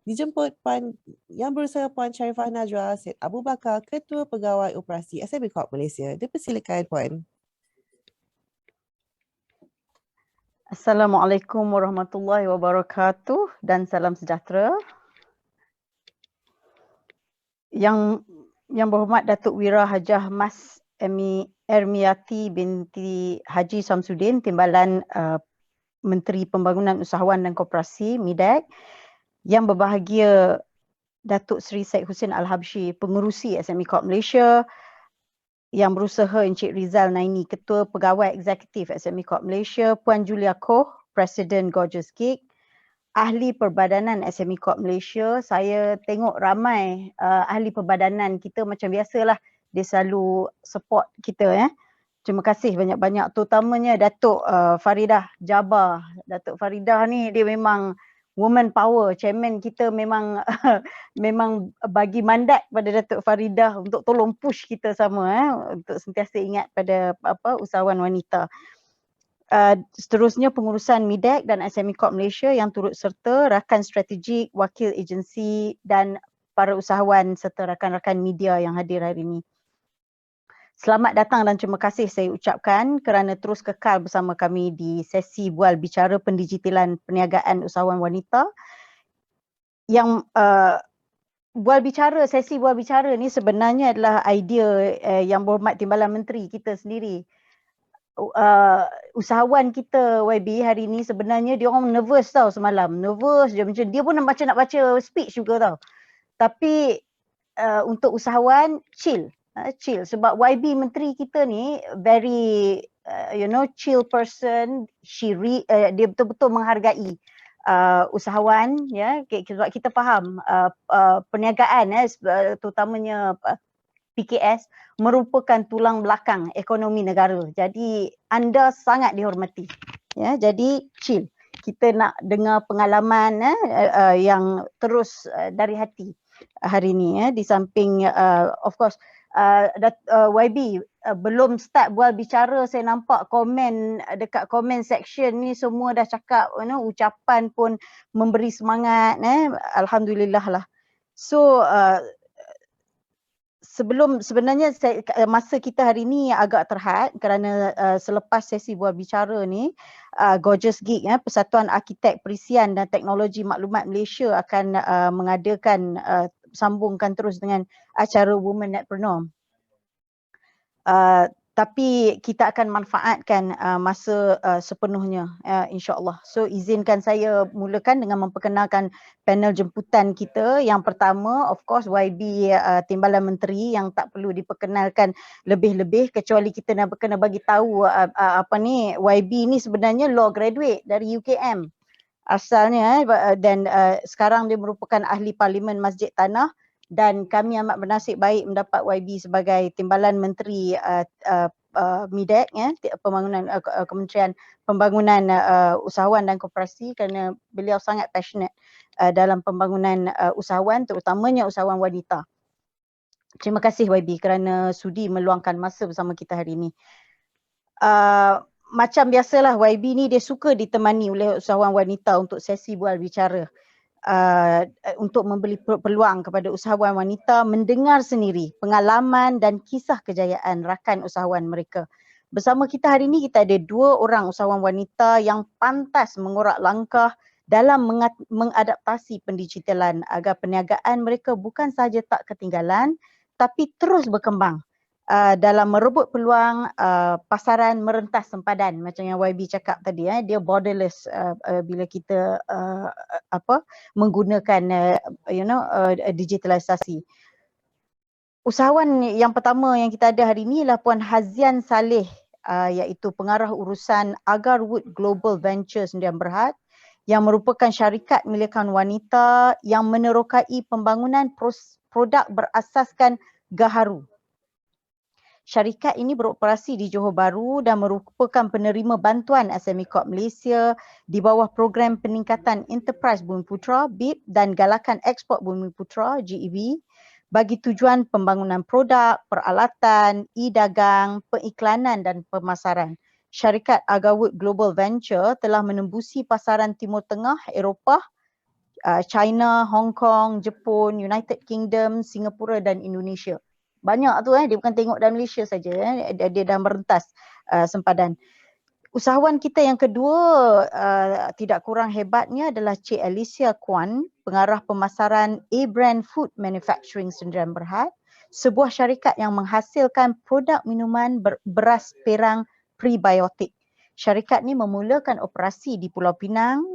Dijemput Yang Berusaha Puan Sharifah Najwa Syed Abu Bakar, Ketua Pegawai Operasi SME Corp Malaysia. Dipersilakan Puan. Assalamualaikum warahmatullahi wabarakatuh dan salam sejahtera. Yang berhormat Datuk Wira Hajah Mas Ermiati binti Haji Samsudin, Timbalan Menteri Pembangunan Usahawan dan Koperasi MIDEC. Yang berbahagia Datuk Seri Syed Hussein Al-Habsyi, Pengerusi SME Corp Malaysia. Yang Berusaha Encik Rizal Naini, Ketua Pegawai Eksekutif SME Corp Malaysia. Puan Julia Koh, Presiden Gorgeous Geek. Ahli Perbadanan SME Corp Malaysia. Saya tengok ramai ahli perbadanan kita macam biasalah, dia selalu support kita. Terima kasih banyak-banyak, terutamanya Datuk Faridah Jabar. Datuk Faridah ni dia memang woman power. Chairman kita memang memang bagi mandat pada Datuk Faridah untuk tolong push kita sama untuk sentiasa ingat pada usahawan wanita. Seterusnya pengurusan MIDEC dan SME Corp Malaysia yang turut serta, rakan strategik, wakil agensi dan para usahawan serta rakan-rakan media yang hadir hari ini. Selamat datang dan terima kasih saya ucapkan kerana terus kekal bersama kami di sesi Bual Bicara Pendigitalan Perniagaan Usahawan Wanita. Yang sesi Bual Bicara ni sebenarnya adalah idea yang berhormat Timbalan Menteri kita sendiri. Usahawan kita YB hari ni sebenarnya dia orang nervous tau semalam. Nervous je, macam dia pun nak baca speech juga tau. Tapi untuk usahawan chill sebab YB menteri kita ni very chill person. Dia betul-betul menghargai usahawan sebab kita faham perniagaan terutamanya PKS merupakan tulang belakang ekonomi negara. Jadi anda sangat dihormati. Jadi chill. Kita nak dengar pengalaman yang terus dari hati hari ni di samping of course YB belum start bual bicara, saya nampak komen dekat komen section ni semua dah cakap ucapan pun memberi semangat. Alhamdulillah lah. So sebenarnya masa kita hari ni agak terhad kerana selepas sesi bual bicara ni Gorgeous Geek Persatuan Arkitek Perisian dan Teknologi Maklumat Malaysia akan mengadakan sambungkan terus dengan acara Women Netpreneur. Tapi kita akan manfaatkan masa sepenuhnya insya-Allah. So izinkan saya mulakan dengan memperkenalkan panel jemputan kita. Yang pertama of course YB Timbalan Menteri yang tak perlu diperkenalkan lebih-lebih kecuali kita nak kena bagi tahu YB ni sebenarnya law graduate dari UKM asalnya dan sekarang dia merupakan ahli Parlimen Masjid Tanah. Dan kami amat bernasib baik mendapat YB sebagai Timbalan Menteri MIDEC, Kementerian Pembangunan Usahawan dan Koperasi kerana beliau sangat passionate dalam pembangunan usahawan, terutamanya usahawan wanita. Terima kasih YB kerana sudi meluangkan masa bersama kita hari ini. Macam biasalah YB ni dia suka ditemani oleh usahawan wanita untuk sesi bual bicara. Untuk memberi peluang kepada usahawan wanita mendengar sendiri pengalaman dan kisah kejayaan rakan usahawan mereka. Bersama kita hari ini kita ada 2 orang usahawan wanita yang pantas mengorak langkah dalam mengadaptasi pendigitalan agar perniagaan mereka bukan sahaja tak ketinggalan tapi terus berkembang dalam merebut peluang pasaran merentas sempadan macam yang YB cakap tadi. Dia borderless bila kita menggunakan digitalisasi. Usahawan yang pertama yang kita ada hari ini ialah Puan Hazian Saleh, iaitu pengarah urusan Agarwood Global Ventures Sdn Bhd yang merupakan syarikat milikan wanita yang menerokai pembangunan produk berasaskan gaharu. Syarikat ini beroperasi di Johor Bahru dan merupakan penerima bantuan SME Corp Malaysia di bawah program peningkatan Enterprise Bumiputra BIP dan Galakan Ekspor Bumiputra GEB bagi tujuan pembangunan produk, peralatan, e-dagang, pengiklanan dan pemasaran. Syarikat Agarwood Global Venture telah menembusi pasaran Timur Tengah, Eropah, China, Hong Kong, Jepun, United Kingdom, Singapura dan Indonesia. Banyak tu dia bukan tengok dalam Malaysia saja, dia dah merentas sempadan. Usahawan kita yang kedua tidak kurang hebatnya adalah Cik Alicia Kwan, pengarah pemasaran A-Brand Food Manufacturing Sdn Bhd, sebuah syarikat yang menghasilkan produk minuman beras perang prebiotik. Syarikat ni memulakan operasi di Pulau Pinang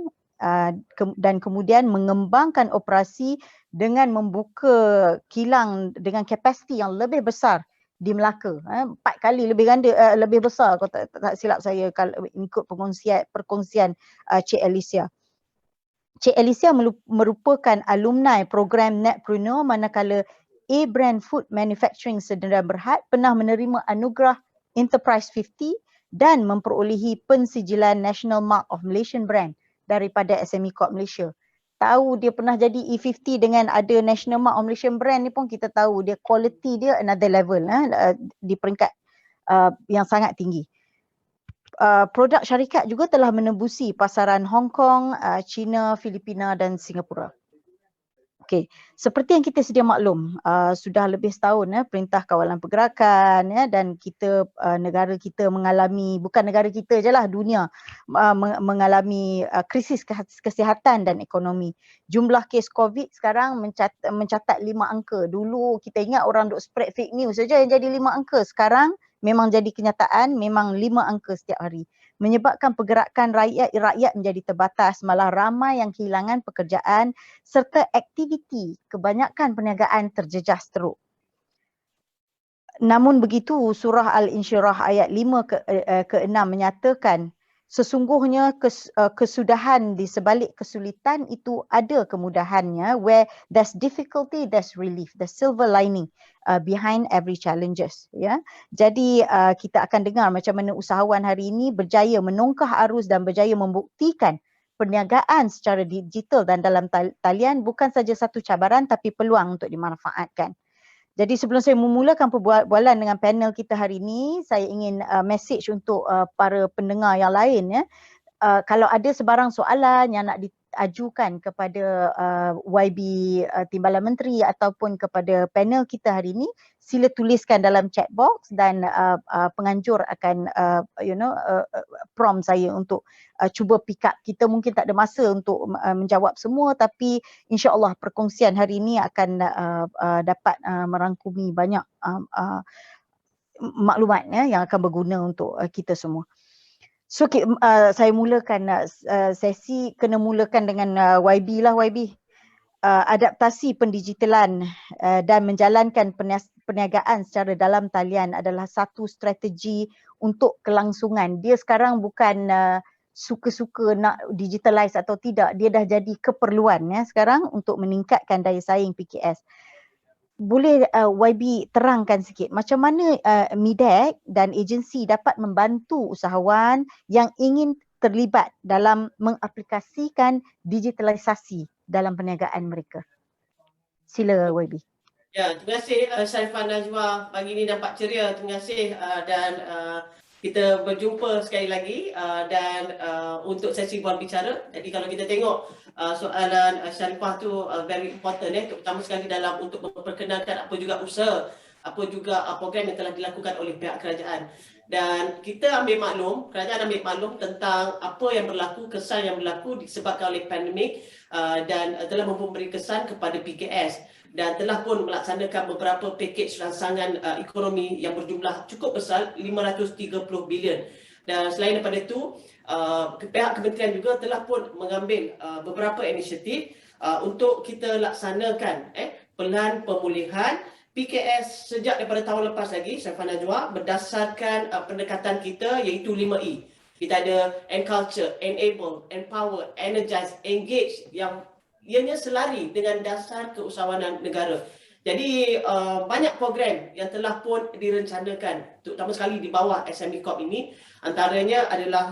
dan kemudian mengembangkan operasi dengan membuka kilang dengan kapasiti yang lebih besar di Melaka, 4 kali lebih ganda, lebih besar kalau tak silap saya kalau ikut perkongsian Cik Alicia. Cik Alicia merupakan alumni program Netpreneur, manakala A-Brand Food Manufacturing Sdn Bhd pernah menerima anugerah Enterprise 50 dan memperolehi pensijilan National Mark of Malaysian Brand daripada SME Corp Malaysia. Tahu dia pernah jadi E50 dengan ada National Mark of Malaysian Brand ni pun kita tahu dia quality dia another level di peringkat yang sangat tinggi. Produk syarikat juga telah menembusi pasaran Hong Kong, China, Filipina dan Singapura. Okey, seperti yang kita sedia maklum, sudah lebih setahun Perintah Kawalan Pergerakan dan kita negara kita mengalami, bukan negara kita je lah, dunia mengalami krisis kesihatan dan ekonomi. Jumlah kes COVID sekarang mencatat 5 angka. Dulu kita ingat orang duk spread fake news saja yang jadi 5 angka. Sekarang memang jadi kenyataan, memang 5 angka setiap hari. Menyebabkan pergerakan rakyat menjadi terbatas, malah ramai yang kehilangan pekerjaan serta aktiviti kebanyakan perniagaan terjejas teruk. Namun begitu, surah Al-Insyirah ayat 5 ke 6 menyatakan sesungguhnya kesudahan di sebalik kesulitan itu ada kemudahannya. Where there's difficulty, there's relief. The silver lining behind every challenges. Ya, jadi kita akan dengar macam mana usahawan hari ini berjaya menongkah arus dan berjaya membuktikan perniagaan secara digital dan dalam talian bukan saja satu cabaran tapi peluang untuk dimanfaatkan. Jadi sebelum saya memulakan perbualan dengan panel kita hari ini, saya ingin message untuk para pendengar yang lain kalau ada sebarang soalan yang nak diajukan kepada YB Timbalan Menteri ataupun kepada panel kita hari ini, sila tuliskan dalam chat box dan penganjur akan prompt saya untuk cuba pick up. Kita mungkin tak ada masa untuk menjawab semua, tapi insya-Allah perkongsian hari ini akan dapat merangkumi banyak maklumat yang akan berguna untuk kita semua. So saya mulakan sesi, kena mulakan dengan YB lah. YB, adaptasi pendigitalan dan menjalankan perniagaan secara dalam talian adalah satu strategi untuk kelangsungan. Dia sekarang bukan suka-suka nak digitalize atau tidak, dia dah jadi keperluan sekarang untuk meningkatkan daya saing PKS. Boleh YB terangkan sikit macam mana MIDEC dan agensi dapat membantu usahawan yang ingin terlibat dalam mengaplikasikan digitalisasi dalam perniagaan mereka. Sila YB. Ya, terima kasih Sharifah Najwa, pagi ini nampak ceria. Terima kasih dan kita berjumpa sekali lagi dan untuk sesi bual bicara. Jadi kalau kita tengok soalan Sharifah tu very important terutama sekali dalam untuk memperkenalkan apa juga usaha, apa juga program yang telah dilakukan oleh pihak kerajaan. Dan kita ambil maklum, kerajaan ambil maklum tentang apa yang berlaku, kesan yang berlaku disebabkan oleh pandemik dan telah memberi kesan kepada PKS dan telah pun melaksanakan beberapa pakej rancangan ekonomi yang berjumlah cukup besar, 530 bilion. Dan selain daripada itu, pihak kementerian juga telah pun mengambil beberapa inisiatif untuk kita laksanakan pelan pemulihan PKS sejak daripada tahun lepas lagi, Sharifah Najwa, berdasarkan pendekatan kita iaitu 5E. Kita ada enculture, enable, empower, energize, engage yang ianya selari dengan dasar keusahawanan negara. Jadi banyak program yang telah pun direncanakan, terutama sekali di bawah SME Corp ini. Antaranya adalah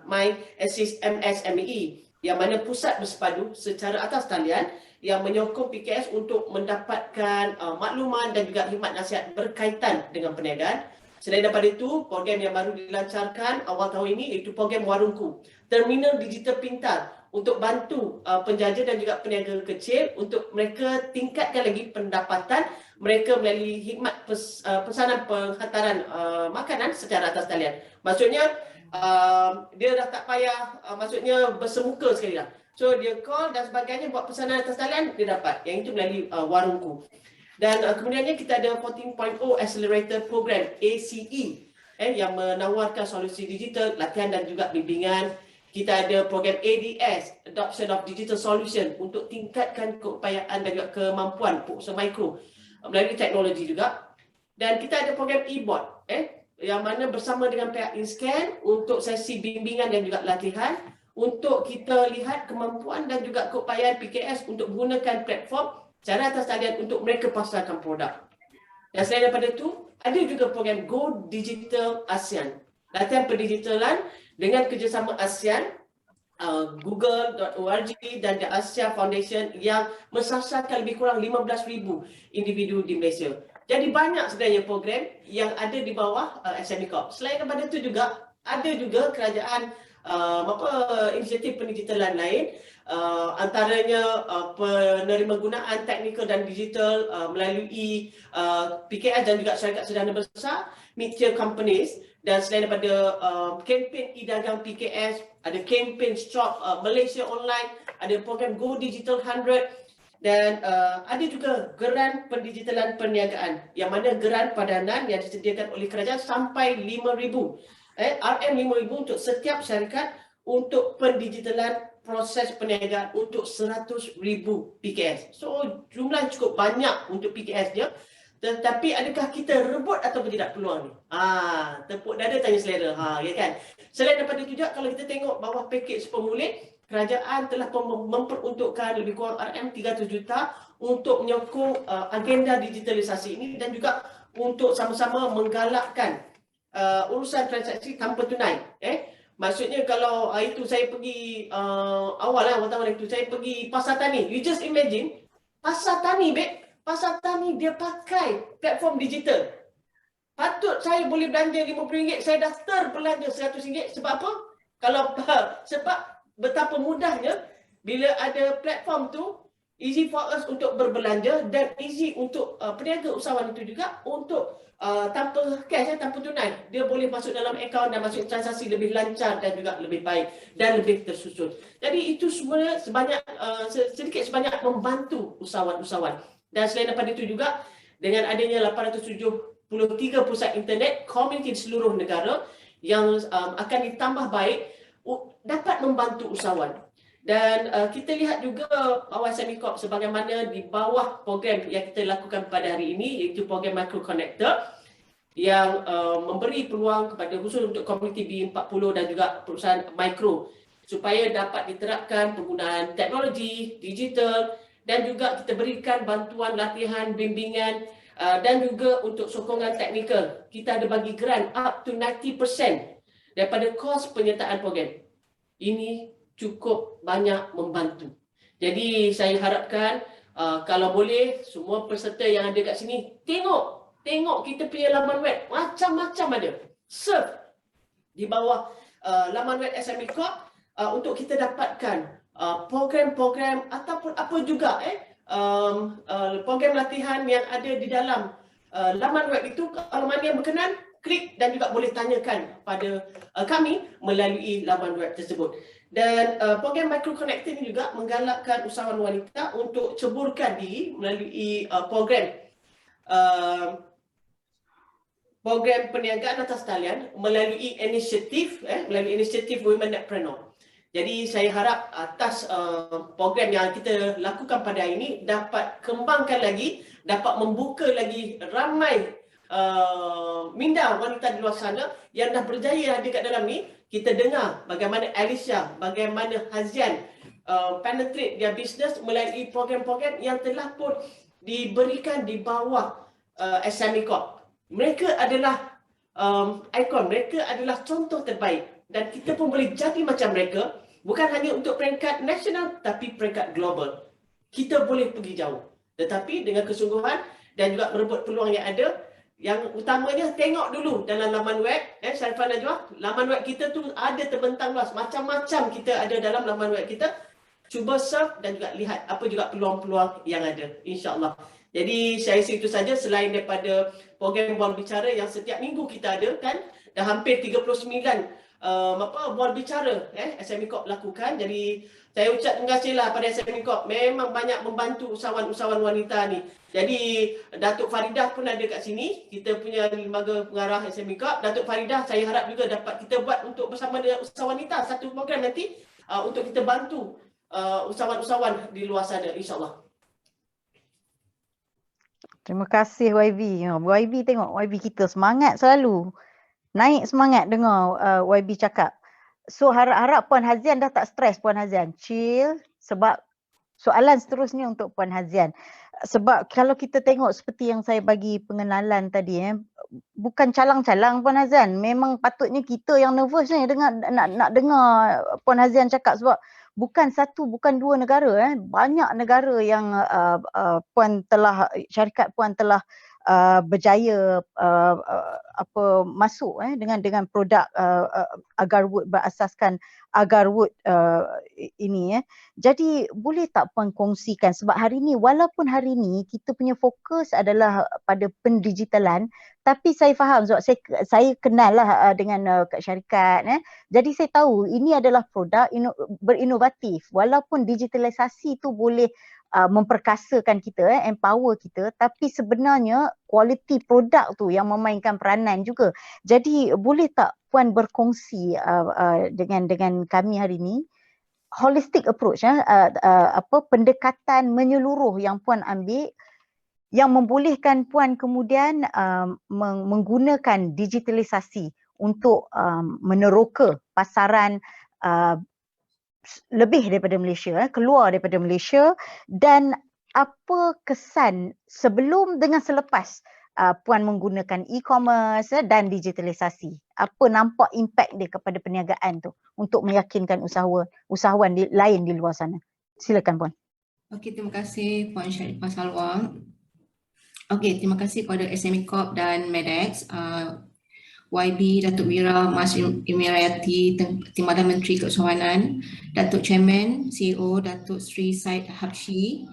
My Assist MSME yang mana pusat bersepadu secara atas talian yang menyokong PKS untuk mendapatkan maklumat dan juga khidmat nasihat berkaitan dengan perniagaan. Selain daripada itu, program yang baru dilancarkan awal tahun ini iaitu program Warungku, Terminal Digital Pintar untuk bantu penjaja dan juga peniaga kecil untuk mereka tingkatkan lagi pendapatan mereka melalui khidmat pesanan penghantaran makanan secara atas talian. Maksudnya dia dah tak payah maksudnya bersemuka sekali lah. So dia call dan sebagainya, buat pesanan atas talian, dia dapat. Yang itu melalui Warungku. Dan kemudiannya kita ada 14.0 Accelerator Program ACE yang menawarkan solusi digital, latihan dan juga bimbingan. Kita ada program ADS, Adoption of Digital Solution, untuk tingkatkan keupayaan dan juga kemampuan pengusaha mikro melalui teknologi juga. Dan kita ada program e-board yang mana bersama dengan pihak InScan untuk sesi bimbingan dan juga latihan untuk kita lihat kemampuan dan juga keupayaan PKS untuk menggunakan platform cara atas talian untuk mereka pasarkan produk. Dan selain daripada itu, ada juga program Go Digital ASEAN, latihan pendigitalan dengan kerjasama ASEAN, Google.org dan The Asia Foundation yang mensasarkan lebih kurang 15,000 individu di Malaysia. Jadi banyak sebenarnya program yang ada di bawah SME Corp. Selain daripada itu juga, ada juga kerajaan inisiatif pendigitalan lain, antaranya penerima gunaan teknikal dan digital melalui PKS dan juga syarikat sederhana besar, mid-tier companies. Dan selain daripada kempen e-dagang PKS, ada kempen Shop Malaysia Online, ada program Go Digital 100, dan ada juga geran pendigitalan perniagaan, yang mana geran padanan yang disediakan oleh kerajaan sampai 5,000 RM5,000 untuk setiap syarikat untuk pendigitalan proses perniagaan untuk 100,000 PKS. So jumlah cukup banyak untuk PKS dia. Tetapi adakah kita rebut atau tidak peluang ni? Tepuk dada tanya selera. Ya kan? Selain daripada itu juga, kalau kita tengok bawah pakej pemulih, kerajaan telah memperuntukkan lebih kurang RM300 juta untuk menyokong agenda digitalisasi ini dan juga untuk sama-sama menggalakkan urusan transaksi tanpa tunai. Maksudnya kalau hari itu saya pergi wartawan itu saya pergi Pasar Tani. You just imagine Pasar Tani, Pasar Tani dia pakai platform digital. Patut saya boleh belanja RM50, saya dah terbelanja RM100. Sebab apa? Sebab betapa mudahnya bila ada platform tu, easy for us untuk berbelanja dan easy untuk peniaga usahawan itu juga untuk tanpa cash, tanpa tunai. Dia boleh masuk dalam akaun dan masuk transaksi lebih lancar dan juga lebih baik dan lebih tersusun. Jadi itu semua sedikit sebanyak membantu usahawan-usahawan. Dan selain daripada itu juga, dengan adanya 873 pusat internet komuniti di seluruh negara yang akan ditambah baik, dapat membantu usahawan. Dan kita lihat juga bawah SME Corp sebagaimana di bawah program yang kita lakukan pada hari ini, iaitu program Micro Connector yang memberi peluang kepada khusus untuk komuniti B40 dan juga perusahaan mikro supaya dapat diterapkan penggunaan teknologi, digital, dan juga kita berikan bantuan latihan, bimbingan dan juga untuk sokongan teknikal. Kita ada bagi grant up to 90% daripada kos penyertaan program. Ini cukup banyak membantu. Jadi saya harapkan kalau boleh semua peserta yang ada kat sini tengok kita punya laman web, macam-macam ada. Surf di bawah laman web SME Corp untuk kita dapatkan program-program ataupun apa juga program latihan yang ada di dalam laman web itu. Kalau mana yang berkenan, klik dan juga boleh tanyakan pada kami melalui laman web tersebut. Dan program Micro Connector ini juga menggalakkan usahawan wanita untuk ceburkan diri melalui program perniagaan atas talian melalui inisiatif Women Netpreneur. Jadi saya harap atas program yang kita lakukan pada hari ini dapat kembangkan lagi, dapat membuka lagi ramai minda wanita di luar sana yang dah berjaya ada kat dalam ni. Kita dengar bagaimana Alicia, bagaimana Hazian penetrate their business melalui program-program yang telah pun diberikan di bawah SME Corp. Mereka adalah ikon, mereka adalah contoh terbaik dan kita pun boleh jadi macam mereka. Bukan hanya untuk peringkat nasional, tapi peringkat global. Kita boleh pergi jauh. Tetapi dengan kesungguhan dan juga merebut peluang yang ada, Yang utamanya tengok dulu dalam laman web, Sharifah Najwa, laman web kita tu ada terbentang luas, macam-macam kita ada dalam laman web kita. Cuba surf dan juga lihat apa juga peluang-peluang yang ada, insya-Allah. Jadi saya rasa itu saja, selain daripada program Bual Bicara yang setiap minggu kita ada kan, dah hampir 39 Bual Bicara SME Corp lakukan. Jadi saya ucap terima kasihlah pada SME Corp, memang banyak membantu usahawan-usahawan wanita ni. Jadi Datuk Faridah pun ada kat sini, kita punya lembaga pengarah SME Corp. Datuk Faridah, saya harap juga dapat kita buat untuk bersama dengan usahawan wanita satu program nanti untuk kita bantu usahawan-usahawan di luar sana, insya-Allah. Terima kasih YB. YB tengok, YB kita semangat selalu. Naik semangat dengar YB cakap. So harap Puan Hazian dah tak stres Puan Hazian. Chill, sebab soalan seterusnya untuk Puan Hazian. Sebab kalau kita tengok seperti yang saya bagi pengenalan tadi, bukan calang-calang Puan Hazian. Memang patutnya kita yang nervous ni nak dengar Puan Hazian cakap, sebab bukan satu, bukan dua negara. Banyak negara yang syarikat Puan telah berjaya masuk dengan produk Agarwood, berasaskan Agarwood ini. Jadi boleh tak Puan kongsikan, sebab hari ni walaupun hari ni kita punya fokus adalah pada pendigitalan, tapi saya faham sebab saya kenal lah dengan syarikat. Jadi saya tahu ini adalah produk berinovatif. Walaupun digitalisasi tu boleh memperkasakan kita, empower kita, tapi sebenarnya kualiti produk tu yang memainkan peranan juga. Jadi boleh tak Puan berkongsi dengan kami hari ini holistic approach, pendekatan menyeluruh yang Puan ambil, yang membolehkan Puan kemudian menggunakan digitalisasi untuk meneroka pasaran lebih daripada Malaysia, keluar daripada Malaysia, dan apa kesan sebelum dengan selepas Puan menggunakan e-commerce dan digitalisasi? Apa nampak impak dia kepada perniagaan tu untuk meyakinkan usahawan lain di luar sana? Silakan Puan. Okey, terima kasih Puan Sharifah Salwa. Okey, terima kasih kepada SME Corp dan Medex, YB, Datuk Wira, Mas Imirayati, Timbalan Menteri Keusahawanan, Datuk Chairman, CEO, Datuk Sri Said Habsyi,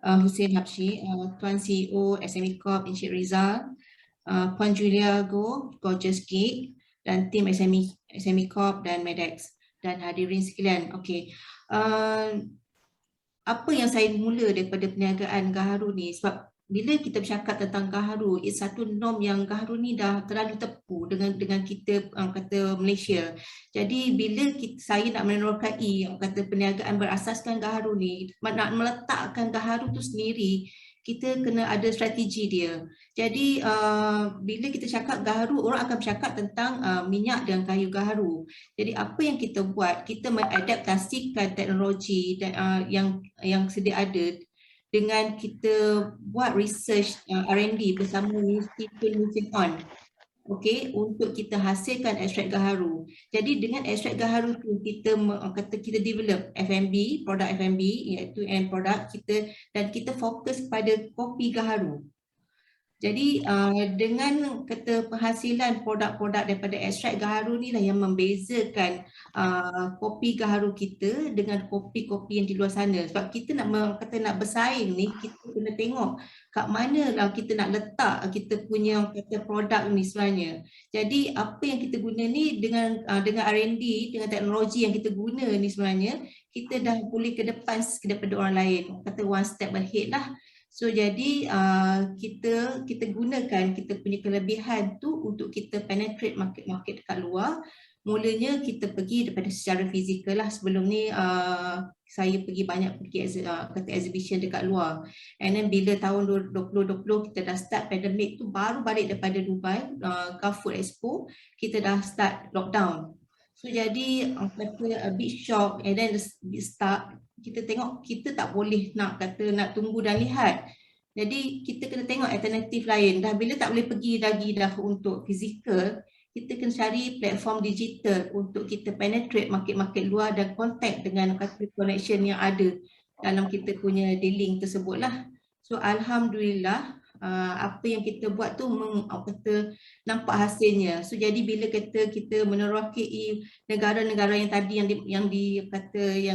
Hussein Habsyi, Tuan CEO SME Corp, Encik Rizal, Puan Julia Goh, Gorgeous Geek, dan tim SME Corp dan Medex, dan hadirin sekalian. Okey, apa yang saya mula daripada perniagaan Gaharu ni, sebab bila kita bercakap tentang Gaharu, satu norm yang Gaharu ni dah terlalu tepu dengan kita kata Malaysia. Jadi bila saya nak menerokai kata perniagaan berasaskan Gaharu ni, nak meletakkan Gaharu tu sendiri, kita kena ada strategi dia. Jadi bila kita cakap Gaharu, orang akan bercakap tentang minyak dan kayu Gaharu. Jadi apa yang kita buat, kita mengadaptasikan teknologi yang sedia ada dengan kita buat research R&D bersama Universiti Tun Musin On, okey, untuk kita hasilkan ekstrak Gaharu. Jadi dengan ekstrak Gaharu tu kita develop F&B, produk F&B, iaitu end produk kita, dan kita fokus pada kopi Gaharu. Jadi dengan kata penghasilan produk-produk daripada ekstrak Gaharu ni lah yang membezakan kopi Gaharu kita dengan kopi-kopi yang di luar sana. Sebab kita nak bersaing ni, kita kena tengok kat mana lah kita nak letak kita punya kata produk ni sebenarnya. Jadi apa yang kita guna ni dengan R&D, dengan teknologi yang kita guna ni sebenarnya, kita dah boleh ke depan daripada orang lain. Kata one step ahead lah. So jadi kita gunakan kita punya kelebihan tu untuk kita penetrate market-market dekat luar. Mulanya kita pergi daripada secara fizikal lah. Sebelum ni saya pergi kata exhibition dekat luar. And then bila tahun 2020 kita dah start pandemik tu, baru balik daripada Dubai, Gulf Food Expo, kita dah start lockdown. So jadi a big shock, and then start kita tengok kita tak boleh nak tunggu dan lihat. Jadi kita kena tengok alternatif lain. Dah bila tak boleh pergi lagi dah untuk fizikal, kita kena cari platform digital untuk kita penetrate market-market luar dan contact dengan connection yang ada dalam kita punya dealing tersebut lah. So alhamdulillah apa yang kita buat tu nampak hasilnya. So jadi bila kita menerokai negara-negara yang tadi yang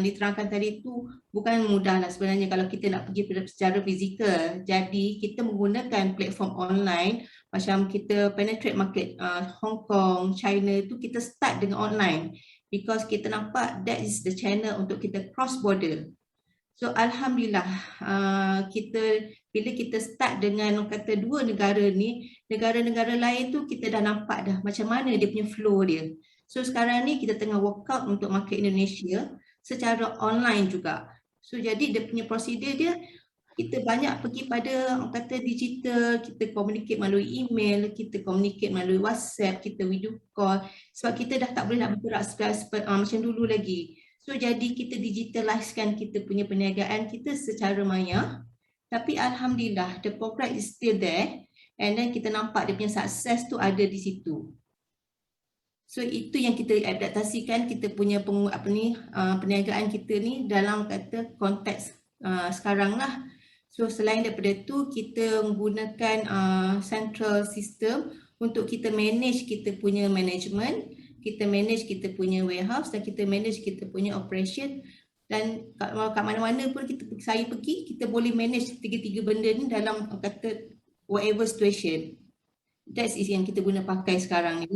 diterangkan tadi tu bukan mudah lah sebenarnya kalau kita nak pergi secara fizikal. Jadi kita menggunakan platform online macam kita penetrate market Hong Kong, China tu kita start dengan online because kita nampak that is the channel untuk kita cross border. So alhamdulillah bila kita start dengan kata dua negara ni, negara-negara lain tu kita dah nampak dah macam mana dia punya flow dia. So sekarang ni kita tengah work out untuk market Indonesia secara online juga. So jadi dia punya prosedur dia kita banyak pergi pada kata digital, kita communicate melalui email, kita communicate melalui WhatsApp, kita video call sebab kita dah tak boleh nak bergerak macam dulu lagi. So jadi kita digitalizekan kita punya perniagaan kita secara maya. Tapi alhamdulillah the progress is still there and then kita nampak dia punya sukses tu ada di situ. So itu yang kita adaptasikan kita punya perniagaan kita ni dalam kata konteks sekarang lah. So selain daripada tu kita menggunakan central system untuk kita manage kita punya management, kita manage kita punya warehouse dan kita manage kita punya operation dan kat mana-mana pun saya pergi kita boleh manage tiga-tiga benda ni dalam kata whatever situation. That is yang kita guna pakai sekarang ni.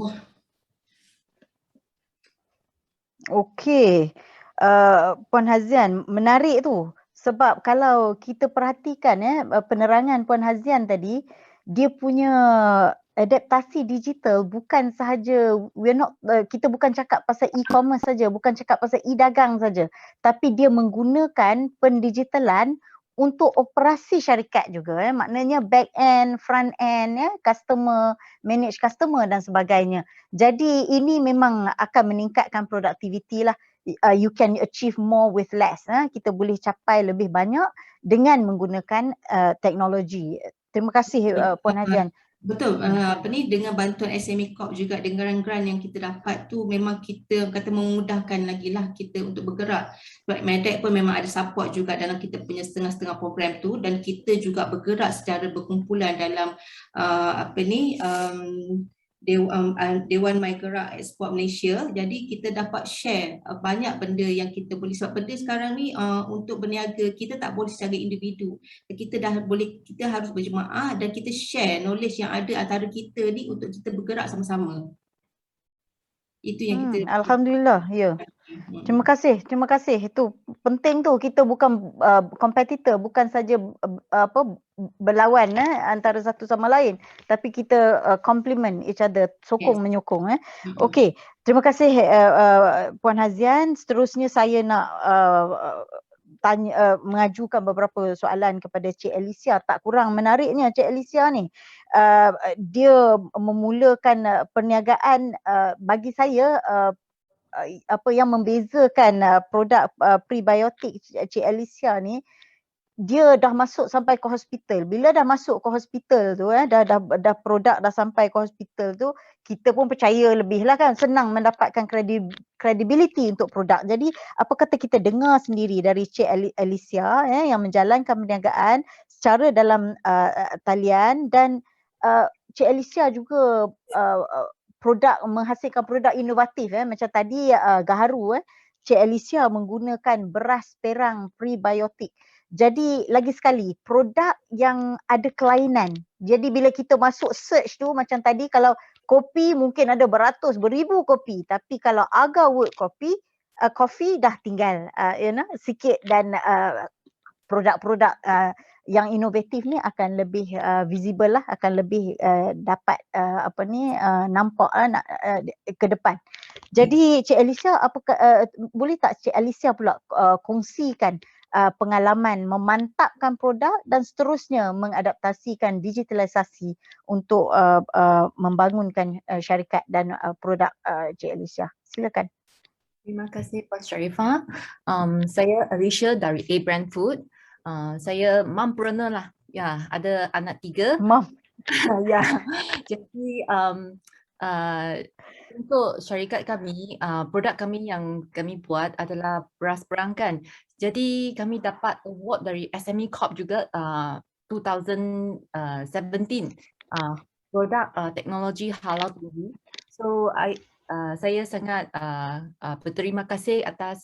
Okey, Puan Hazian, menarik tu. Sebab kalau kita perhatikan penerangan Puan Hazian tadi, dia punya adaptasi digital bukan sahaja kita bukan cakap pasal e-commerce saja, bukan cakap pasal e-dagang saja, tapi dia menggunakan pendigitalan untuk operasi syarikat juga, maknanya back end, front end, customer, manage customer dan sebagainya. Jadi ini memang akan meningkatkan produktiviti lah. You can achieve more with less. Kita boleh capai lebih banyak dengan menggunakan teknologi. Terima kasih Puan Hazian. Betul, dengan bantuan SME Corp juga dengan grant yang kita dapat tu memang kita kata memudahkan lagi lah kita untuk bergerak. Sebab Medec pun memang ada support juga dalam kita punya setengah-setengah program tu dan kita juga bergerak secara berkumpulan dalam Dewan My Gerak Export Malaysia. Jadi kita dapat share banyak benda yang kita boleh, sebab benda sekarang ni untuk berniaga kita tak boleh secara individu. Kita harus berjemaah dan kita share knowledge yang ada antara kita ni untuk kita bergerak sama-sama. Itu yang kita alhamdulillah, ya. Terima kasih. Itu penting tu, kita bukan kompetitor, bukan saja berlawan antara satu sama lain, tapi kita complement each other, sokong menyokong. Okey, terima kasih Puan Hazian. Seterusnya saya nak mengajukan beberapa soalan kepada Cik Alicia. Tak kurang menariknya Cik Alicia ni. Dia memulakan perniagaan, bagi saya apa yang membezakan produk prebiotik Cik Alicia ni, dia dah masuk sampai ke hospital. Bila dah masuk ke hospital tu, dah produk dah sampai ke hospital tu, kita pun percaya lebih lah kan, senang mendapatkan credibility untuk produk. Jadi apa kata kita dengar sendiri dari Cik Alicia yang menjalankan perniagaan secara dalam talian, dan Cik Alicia juga menghasilkan produk inovatif macam tadi Gaharu. Cik Alicia menggunakan beras perang prebiotik. Jadi lagi sekali produk yang ada kelainan. Jadi bila kita masuk search tu, macam tadi kalau kopi mungkin ada beribu kopi, tapi kalau Agarwood coffee dah tinggal sikit, dan produk-produk yang inovatif ni akan lebih visible lah, akan lebih dapat nampak ke depan. Jadi Cik Alicia, boleh tak Cik Alicia pula kongsikan pengalaman memantapkan produk dan seterusnya mengadaptasikan digitalisasi untuk membangunkan syarikat dan produk Cik Alicia. Silakan. Terima kasih Puan Sharifah. Saya Alicia dari A Brand Food. Saya mompreneur lah. Ya, ada anak 3. Mom. Ya. Jadi untuk syarikat kami, produk kami yang kami buat adalah beras perang kan. Jadi kami dapat award dari SME Corp juga 2017 produk teknologi halal tinggi. So saya sangat berterima kasih atas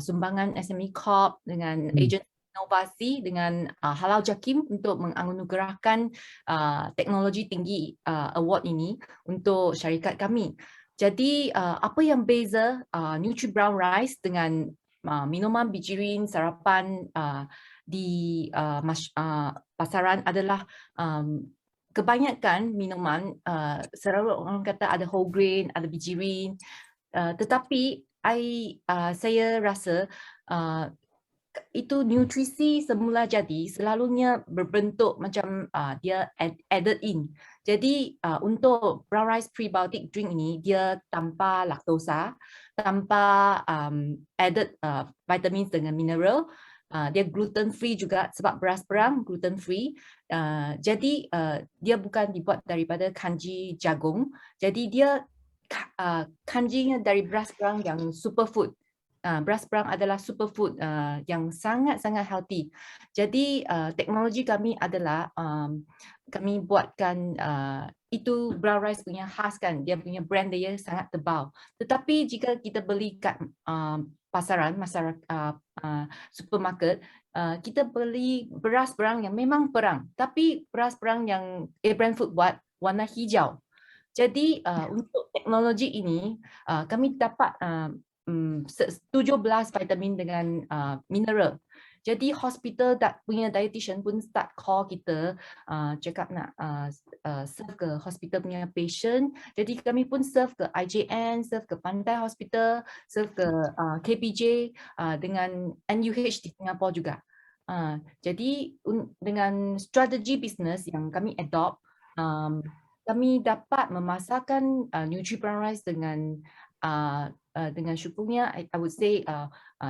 sumbangan SME Corp dengan agensi inovasi dengan Halal Jakim untuk menganugerahkan teknologi tinggi award ini untuk syarikat kami. Jadi apa yang beza Nutri Brown Rice dengan minuman bijirin sarapan di pasaran adalah kebanyakan minuman selalu orang kata ada whole grain, ada bijirin, tetapi saya rasa itu nutrisi semula jadi selalunya berbentuk macam dia added in. Jadi untuk brown rice prebiotic drink ini dia tanpa laktosa, tanpa added vitamins dengan mineral. Dia gluten free juga sebab beras perang gluten free. Jadi dia bukan dibuat daripada kanji jagung. Jadi dia kanjinya dari beras perang yang superfood. Beras perang adalah superfood yang sangat-sangat healthy. Jadi teknologi kami adalah kami buatkan itu brown rice punya khas kan, dia punya brand dia sangat tebal. Tetapi jika kita beli kat pasaran, supermarket, kita beli beras perang yang memang perang, tapi beras perang yang A-Brand Food buat warna hijau. Jadi untuk teknologi ini kami dapat 17 vitamin dengan mineral. Jadi hospital punya dietitian pun start call kita cakap nak serve ke hospital punya patient. Jadi kami pun serve ke IJN, serve ke Pantai Hospital, serve ke KPJ dengan NUH di Singapura juga. Jadi dengan strategi bisnes yang kami adopt, kami dapat memasarkan Nutri Brown Rice dengan syukurnya I would say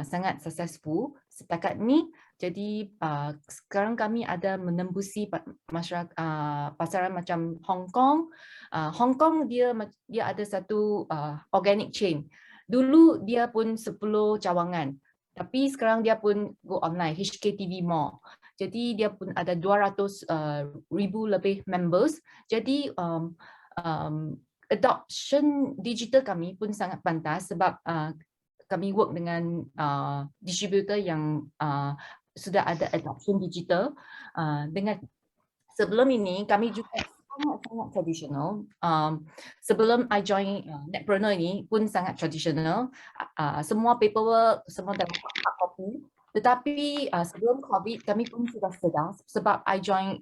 sangat successful setakat ni. Jadi sekarang kami ada menembusi masyarakat pasaran macam Hong Kong. Hong Kong dia ada satu organic chain. Dulu dia pun 10 cawangan. Tapi sekarang dia pun go online, HKTV Mall. Jadi dia pun ada 200,000 lebih members. Jadi adoption digital kami pun sangat pantas sebab kami work dengan distributor yang sudah ada adoption digital. Dengan sebelum ini kami juga sangat tradisional. Sebelum I join Netpreneur ini pun sangat tradisional. Semua paperwork, semua dalam hard copy. Tetapi sebelum COVID kami pun sudah sedar sebab I join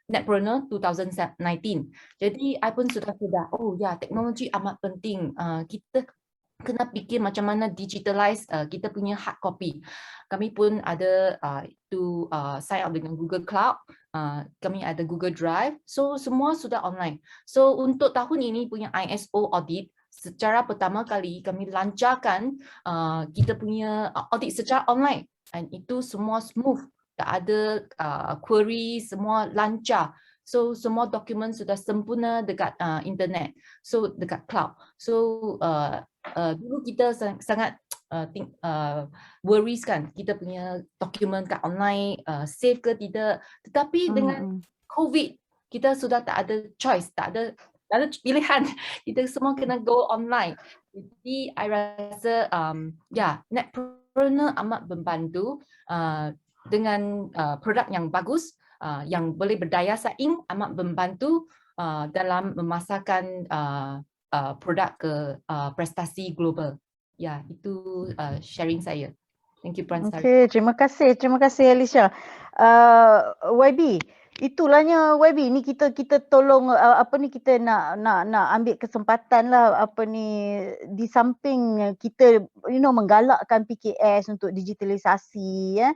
Netpreneur 2019. Jadi I pun sudah sedar, oh ya teknologi amat penting. Kita kena fikir macam mana digitalize kita punya hard copy. Kami pun ada itu sign up dengan Google Cloud. Kami ada Google Drive. So semua sudah online. So untuk tahun ini punya ISO audit, secara pertama kali kami lancarkan kita punya audit secara online. Dan itu semua smooth, tak ada query, semua lancar. So semua dokumen sudah sempurna dekat internet, so dekat cloud. So dulu kita sangat worries kan, kita punya dokumen kat online safe ke tidak. Tetapi dengan COVID kita sudah tak ada choice, tak ada pilihan. Kita semua kena go online. Jadi I rasa Netpreneur amat membantu dengan produk yang bagus, yang boleh berdaya saing, amat membantu dalam memasarkan produk ke prestasi global. Ya, itu sharing saya. Thank you, Puan Sari. Okay, terima kasih Alicia. YB, itulahnya YB ni kita tolong kita nak ambil kesempatan lah di samping kita menggalakkan PKS untuk digitalisasi ya.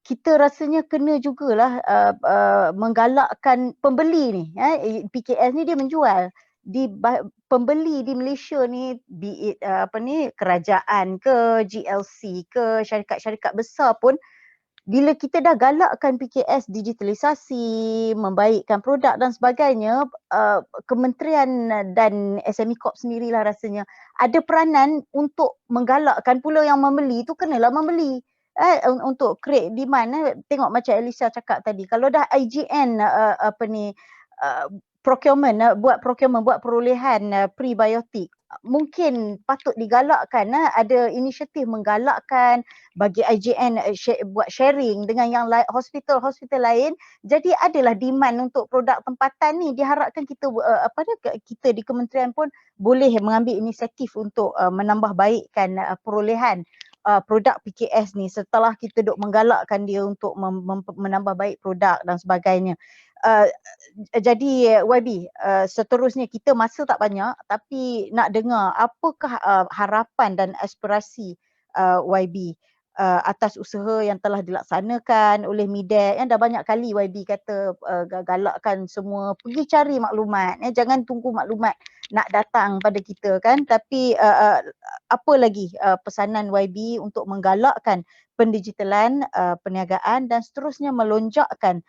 Kita rasanya kena jugalah menggalakkan pembeli ni PKS ni dia menjual pembeli di Malaysia ni, be it kerajaan ke, GLC ke, syarikat-syarikat besar pun, bila kita dah galakkan PKS digitalisasi, membaikkan produk dan sebagainya, kementerian dan SME Corp sendirilah rasanya ada peranan untuk menggalakkan pula yang membeli tu kenalah membeli. untuk create demand. Tengok macam Elisa cakap tadi, kalau dah IGN procurement, buat perolehan prebiotik, mungkin patut digalakkan, ada inisiatif menggalakkan bagi IGN buat sharing dengan yang hospital-hospital lain. Jadi adalah demand untuk produk tempatan ni. Diharapkan kita kita di kementerian pun boleh mengambil inisiatif untuk menambah baikkan perolehan produk PKS ni setelah kita duk menggalakkan dia untuk menambah baik produk dan sebagainya. Jadi YB, seterusnya kita masa tak banyak, tapi nak dengar apakah harapan dan aspirasi YB atas usaha yang telah dilaksanakan oleh MIDEC, yang dah banyak kali YB kata galakkan semua pergi cari maklumat, jangan tunggu maklumat nak datang pada kita kan. Tapi apa lagi pesanan YB untuk menggalakkan pendigitalan perniagaan dan seterusnya melonjakkan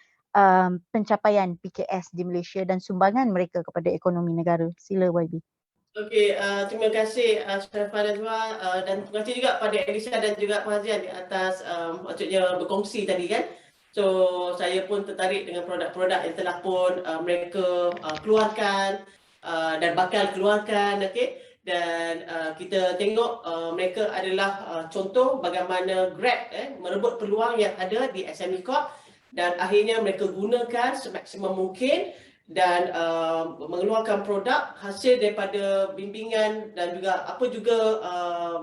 pencapaian PKS di Malaysia dan sumbangan mereka kepada ekonomi negara? Sila YB. Okey, terima kasih Sharifah Najwa, dan terima kasih juga pada Elisa dan juga Puan Hazian di atas maksudnya berkongsi tadi kan. So saya pun tertarik dengan produk-produk yang telah pun mereka keluarkan dan bakal keluarkan, okey. Dan kita tengok mereka adalah contoh bagaimana Grab merebut peluang yang ada di SME Corp dan akhirnya mereka gunakan semaksimum mungkin dan mengeluarkan produk hasil daripada bimbingan dan juga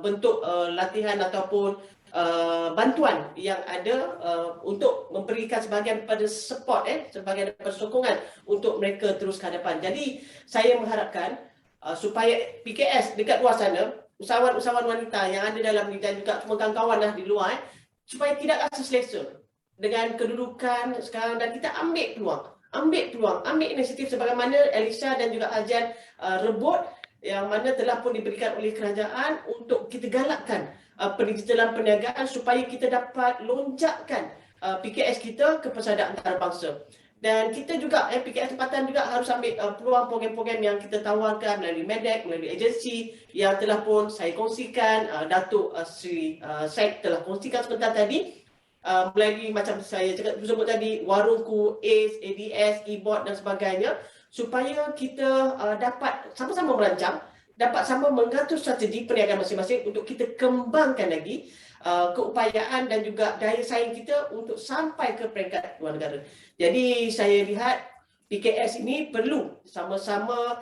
bentuk latihan ataupun bantuan yang ada untuk memberikan sebahagian daripada support, sebahagian daripada sokongan untuk mereka terus ke hadapan. Jadi saya mengharapkan supaya PKS dekat luar sana, usahawan-usahawan wanita yang ada dalam ni dan juga semua kawan-kawan di luar, supaya tidak rasa selesa dengan kedudukan sekarang dan kita ambil peluang, ambil inisiatif sebagaimana Elisa dan juga Hazian rebut yang mana telah pun diberikan oleh kerajaan untuk kita galakkan pendigitalan perniagaan supaya kita dapat lonjakkan PKS kita ke pesada antarabangsa. Dan kita juga, PKS tempatan juga harus ambil peluang program-program yang kita tawarkan melalui MIDEC, melalui agensi yang telah pun saya kongsikan, Datuk Sri Syed telah kongsikan sebentar tadi, melalui macam saya sebut tadi, Warungku, ACE, ADS, e-board dan sebagainya, supaya kita dapat sama-sama merancang, dapat sama mengatur strategi perniagaan masing-masing untuk kita kembangkan lagi keupayaan dan juga daya saing kita untuk sampai ke peringkat luar negara. Jadi saya lihat PKS ini perlu sama-sama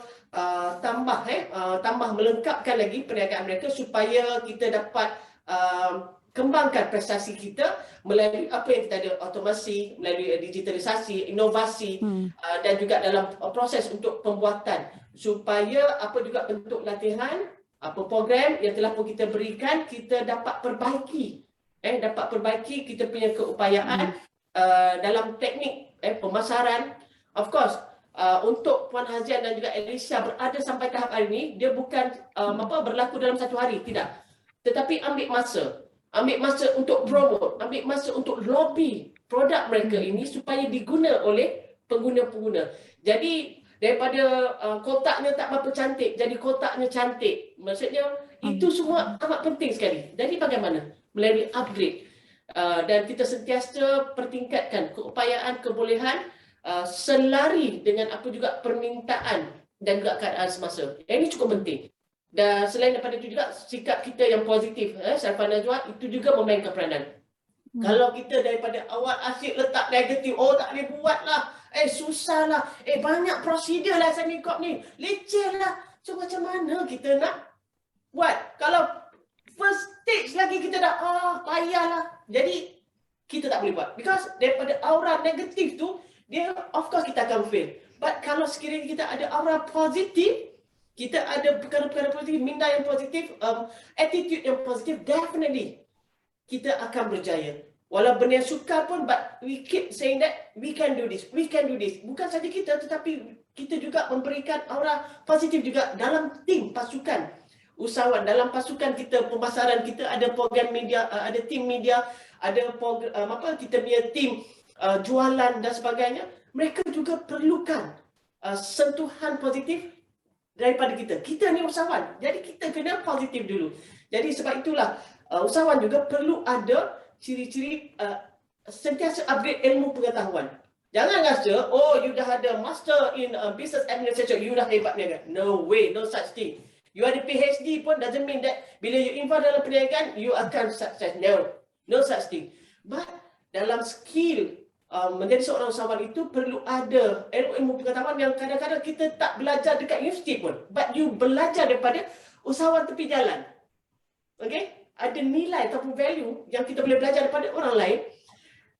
tambah melengkapkan lagi perniagaan mereka supaya kita dapat kembangkan prestasi kita melalui apa yang kita ada, otomasi, melalui digitalisasi, inovasi dan juga dalam proses untuk pembuatan supaya apa juga bentuk latihan, apa program yang telah pun kita berikan kita dapat perbaiki kita punya keupayaan dalam teknik pemasaran. Of course untuk Puan Hazian dan juga Elisa berada sampai tahap hari ini, dia bukan berlaku dalam satu hari, tidak, tetapi ambil masa untuk promote, ambil masa untuk lobby produk mereka ini supaya diguna oleh pengguna-pengguna. Jadi daripada kotaknya tak berapa cantik jadi kotaknya cantik, maksudnya itu semua amat penting sekali. Jadi bagaimana melalui upgrade dan kita sentiasa pertingkatkan keupayaan kebolehan selari dengan apa juga permintaan dan juga keadaan semasa. Ini cukup penting. Dan selain daripada itu juga sikap kita yang positif, Sharifah Najwa, itu juga memainkan peranan. Kalau kita daripada awal asyik letak negatif, tak boleh buat lah, susah lah, banyak prosedur lah SME Corp ni, leceh lah. So macam mana kita nak buat? Kalau first stage lagi kita dah payah lah. Jadi kita tak boleh buat. Because daripada aura negatif tu, dia of course kita akan fail. But kalau sekiranya kita ada aura positif, kita ada perkara-perkara positif, minda yang positif, attitude yang positif, definitely kita akan berjaya. Walau benda yang sukar pun, but we keep saying that we can do this, we can do this. Bukan saja kita, tetapi kita juga memberikan aura positif juga dalam tim pasukan usahawan. Dalam pasukan kita, pemasaran kita ada program media, ada tim media, ada program, kita punya tim jualan dan sebagainya. Mereka juga perlukan sentuhan positif daripada kita. Kita ni usahawan, jadi kita kena positif dulu. Jadi sebab itulah usahawan juga perlu ada ciri-ciri sentiasa upgrade ilmu pengetahuan. Jangan rasa, oh you dah ada master in business administration, you dah hebat niaga. No way, no such thing. You ada PhD pun doesn't mean that bila you involve dalam perniagaan, you akan sukses. No, no such thing. But dalam skill menjadi seorang usahawan itu perlu ada ilmu pengetahuan yang kadang-kadang kita tak belajar dekat universiti pun. But you belajar daripada usahawan tepi jalan. Okay? Ada nilai ataupun value yang kita boleh belajar daripada orang lain.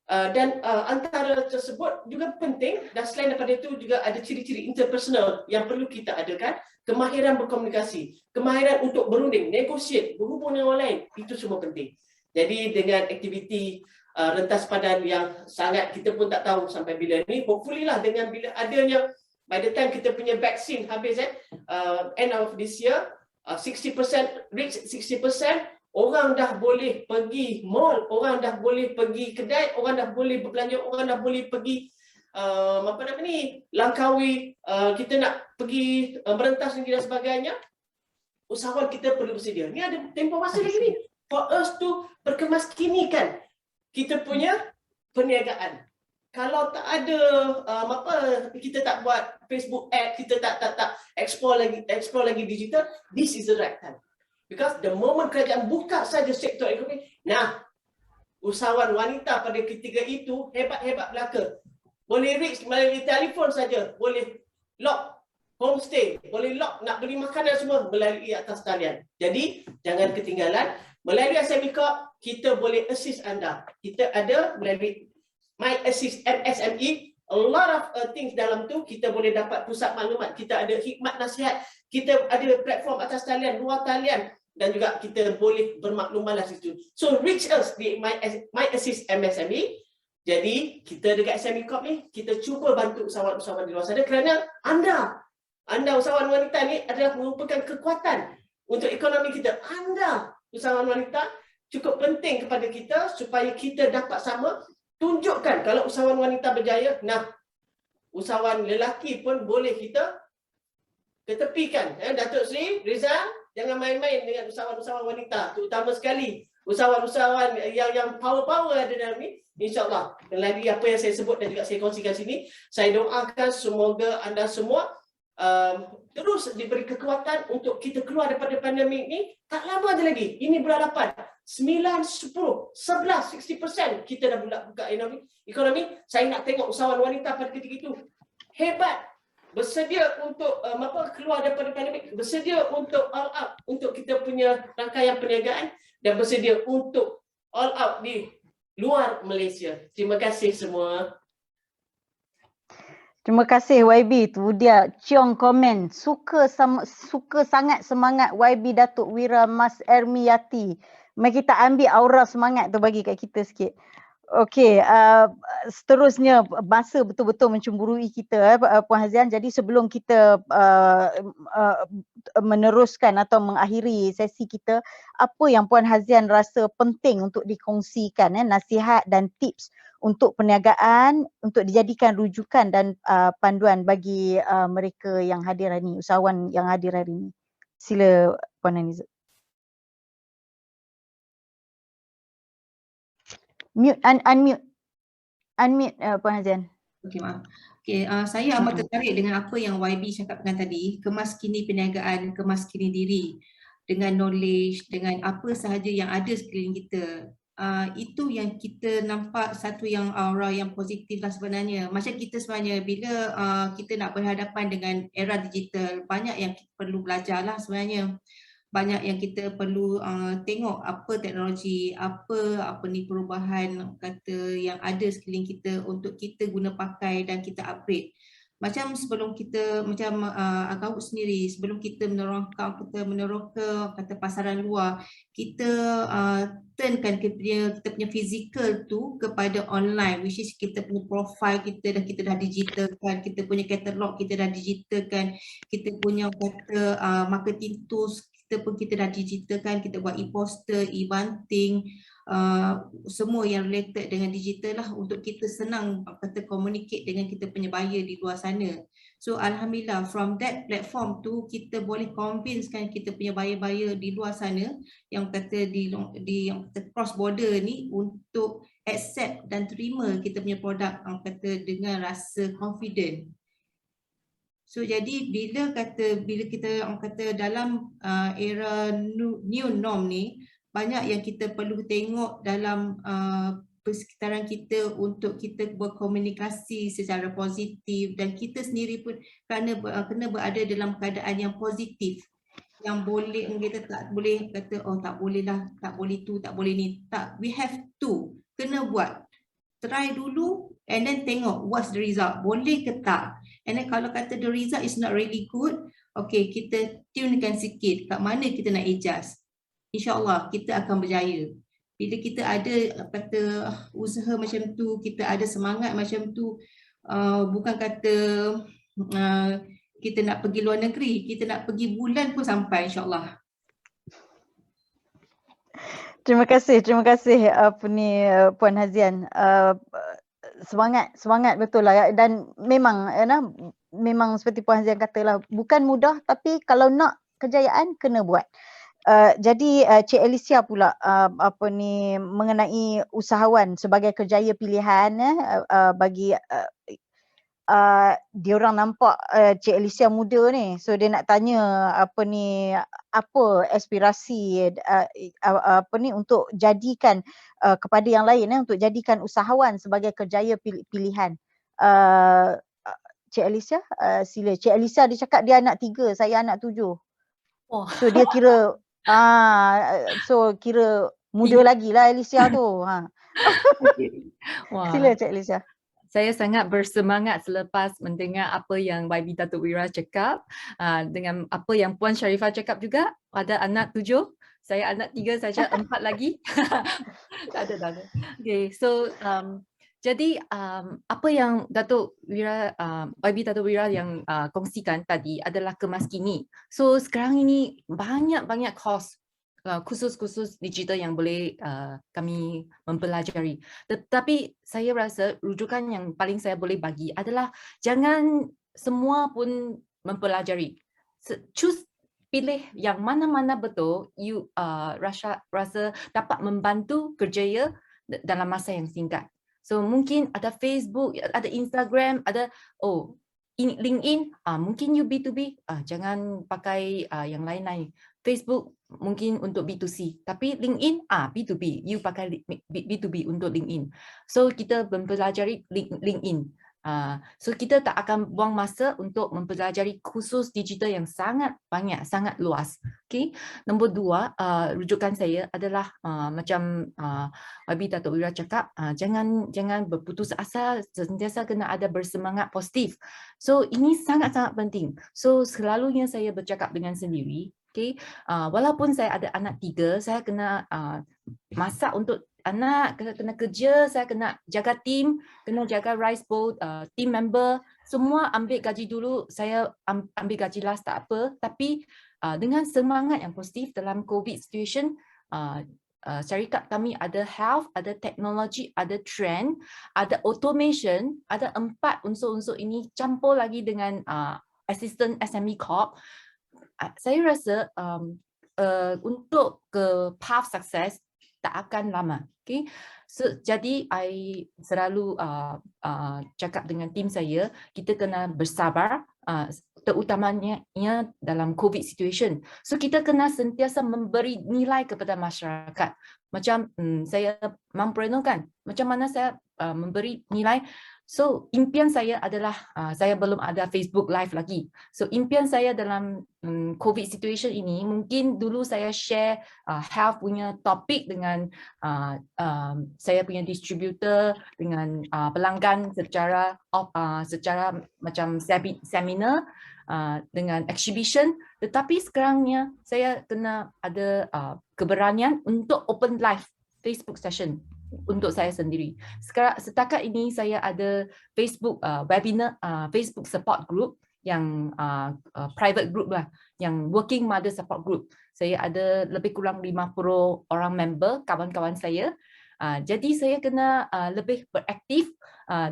Dan antara tersebut juga penting, dan selain daripada itu juga ada ciri-ciri interpersonal yang perlu kita adakan. Kemahiran berkomunikasi, kemahiran untuk berunding, negotiate, berhubung dengan orang lain, itu semua penting. Jadi dengan aktiviti rentas padan yang sangat kita pun tak tahu sampai bila ni, hopefully lah dengan bila adanya, by the time kita punya vaksin habis end of this year, 60% reach 60%, orang dah boleh pergi mall, orang dah boleh pergi kedai, orang dah boleh berbelanja, orang dah boleh pergi langkawi, kita nak pergi merentas negeri dan sebagainya. Usahawan kita perlu bersedia. Ni ada tempoh masa lagi ni for us to perkemaskinikan kita punya perniagaan. Kalau tak ada kita tak buat Facebook ad, kita tak explore lagi digital, this is the right time. Because the moment kerajaan buka saja sektor ekonomi, nah, usahawan wanita pada ketika itu hebat-hebat belaka. Boleh reach melalui telefon saja, boleh lock homestay, boleh lock nak beli makanan semua melalui atas talian. Jadi jangan ketinggalan, melalui SME Corp kita boleh assist anda. Kita ada melalui My Assist MSME, a lot of things dalam tu kita boleh dapat pusat maklumat, kita ada hikmat nasihat, kita ada platform atas talian, luar talian, dan juga kita boleh bermaklumatlah situ. So reach us di My Assist MSME. Jadi kita dekat SME Corp ni kita cuba bantu usahawan-usahawan di luar sana kerana anda usahawan wanita ni adalah merupakan kekuatan untuk ekonomi kita. Anda usahawan wanita cukup penting kepada kita supaya kita dapat sama tunjukkan kalau usahawan wanita berjaya. Nah, usahawan lelaki pun boleh kita ketepikan. Datuk Seri Rizal, jangan main-main dengan usahawan-usahawan wanita, terutama sekali usahawan-usahawan yang power-power ada dalam ni. InsyaAllah, melalui apa yang saya sebut dan juga saya kongsikan sini, saya doakan semoga anda semua terus diberi kekuatan untuk kita keluar daripada pandemik ni. Tak lama lagi, ini bulan 8, 9, 10, 11, 60% kita dah buka ekonomi. Saya nak tengok usahawan wanita pada ketika itu hebat, bersedia untuk keluar daripada pandemik, bersedia untuk all out untuk kita punya rangkaian perniagaan dan bersedia untuk all out di luar Malaysia. Terima kasih semua. Terima kasih YB. Tu dia Ciong komen. Suka sangat semangat YB Datuk Wira Mas Ermiyati. Mari kita ambil aura semangat tu bagi kat kita sikit. Okey, seterusnya masa betul-betul mencemburui kita Puan Hazian. Jadi sebelum kita meneruskan atau mengakhiri sesi kita, apa yang Puan Hazian rasa penting untuk dikongsikan, nasihat dan tips untuk perniagaan untuk dijadikan rujukan dan panduan bagi mereka yang hadir hari ini, usahawan yang hadir hari ini. Sila Puan Haniza. Mute, unmute Puan Hazian. Okey, maaf. Okey, saya amat tertarik dengan apa yang YB cakapkan tadi, kemaskini perniagaan, kemaskini diri dengan knowledge, dengan apa sahaja yang ada sekeliling kita. Itu yang kita nampak satu yang aura yang positif lah sebenarnya. Macam kita sebenarnya bila kita nak berhadapan dengan era digital, banyak yang kita perlu belajar lah sebenarnya. Banyak yang kita perlu tengok apa teknologi, apa ni perubahan kata yang ada sekeliling kita untuk kita guna pakai dan kita upgrade. Macam sebelum kita, macam Akawut sendiri, sebelum kita meneroka kata pasaran luar, kita turnkan kita punya physical tu kepada online, which is kita punya profile kita dah digitalkan, kita punya katalog kita dah digitalkan, kita punya kata marketing tools kita dah digitalkan, kita buat e-poster, e-banting, semua yang related dengan digital lah untuk kita senang kata communicate dengan kita punya buyer di luar sana. So alhamdulillah from that platform tu kita boleh convincekan kita punya buyer-buyer di luar sana yang kata di yang kata cross border ni untuk accept dan terima kita punya produk yang kata dengan rasa confident. So jadi bila kita orang kata dalam era new norm ni, banyak yang kita perlu tengok dalam persekitaran kita untuk kita berkomunikasi secara positif, dan kita sendiri pun kena berada dalam keadaan yang positif, yang boleh kita tak boleh kata oh tak boleh lah, tak boleh tu, tak boleh ni. Tak, we have to, kena buat. Try dulu and then tengok what's the result, boleh ke tak. And then kalau kata the result is not really good, okay, kita tunekan sikit kat mana kita nak adjust. InsyaAllah kita akan berjaya. Bila kita ada kata usaha macam tu, kita ada semangat macam tu, bukan kata kita nak pergi luar negeri, kita nak pergi bulan pun sampai insyaAllah. Terima kasih Puan Hazian. Semangat betul lah, dan memang memang seperti Puan Hazian katalah, bukan mudah, tapi kalau nak kejayaan kena buat. Jadi Cik Alicia pula mengenai usahawan sebagai kerjaya pilihan bagi diorang nampak Cik Alicia muda ni, so dia nak tanya apa aspirasi untuk jadikan kepada yang lain untuk jadikan usahawan sebagai kerjaya pilihan. Cik Alicia, sila. Cik Alicia dia cakap dia anak 3, saya anak 7. Oh. So dia kira kira muda lagi lah Alicia tu. Wah. Sila Cik Alicia. Saya sangat bersemangat selepas mendengar apa yang YB Datuk Wira cakap, dengan apa yang Puan Sharifah cakap juga, ada anak 7, saya anak 3 saja, 4 lagi. Tak ada. Okay, so jadi apa yang Datuk Wira, YB Datuk Wira yang kongsikan tadi adalah kemaskini. So sekarang ini banyak kos khusus digital yang boleh kami mempelajari. Tetapi saya rasa rujukan yang paling saya boleh bagi adalah jangan semua pun mempelajari. Choose, pilih yang mana-mana betul you rasa dapat membantu kerjaya dalam masa yang singkat. So mungkin ada Facebook, ada Instagram, ada LinkedIn, mungkin you B2B, jangan pakai yang lain-lain. Facebook mungkin untuk B2C, tapi LinkedIn B2B, you pakai B2B untuk LinkedIn. So kita mempelajari LinkedIn. So kita tak akan buang masa untuk mempelajari khusus digital yang sangat banyak, sangat luas. Okay. Nombor 2, rujukan saya adalah macam YB Datuk Wira cakap, jangan berputus asa, sentiasa kena ada bersemangat positif. So ini sangat-sangat penting. So selalunya saya bercakap dengan sendiri, okay, walaupun saya ada anak 3, saya kena masak untuk anak, kena kerja, saya kena jaga tim, kena jaga rice bowl, team member, semua ambil gaji dulu, saya ambil gaji last tak apa, tapi dengan semangat yang positif dalam COVID situation, syarikat kami ada health, ada teknologi, ada trend, ada automation, ada 4 unsur-unsur ini campur lagi dengan assistant SME Corp. Saya rasa untuk ke path success tak akan lama. Okay? So, jadi I selalu cakap dengan tim saya, kita kena bersabar, terutamanya dalam COVID situation. So kita kena sentiasa memberi nilai kepada masyarakat. Macam saya mompreneur kan, macam mana saya memberi nilai. So impian saya adalah, saya belum ada Facebook Live lagi. So impian saya dalam COVID situation ini, mungkin dulu saya share health punya topik dengan saya punya distributor, dengan pelanggan secara macam seminar, dengan exhibition. Tetapi sekarangnya saya kena ada keberanian untuk open live Facebook session untuk saya sendiri. Sekarang setakat ini saya ada Facebook webinar, Facebook support group yang private group lah, yang working mother support group. Saya ada lebih kurang 50 orang member, kawan-kawan saya. Jadi saya kena lebih beraktif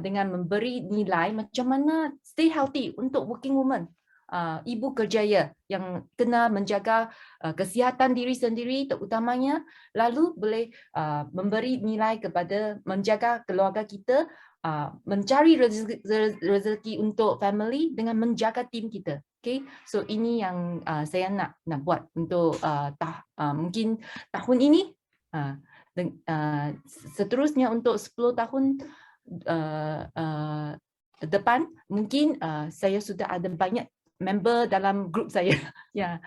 dengan memberi nilai macam mana stay healthy untuk working woman. Ibu kerjaya yang kena menjaga kesihatan diri sendiri terutamanya, lalu boleh memberi nilai kepada menjaga keluarga kita, mencari rezeki untuk family dengan menjaga tim kita. Okay, so ini yang saya nak buat untuk mungkin tahun ini. Seterusnya untuk 10 tahun depan mungkin saya sudah ada banyak member dalam grup saya. Ya,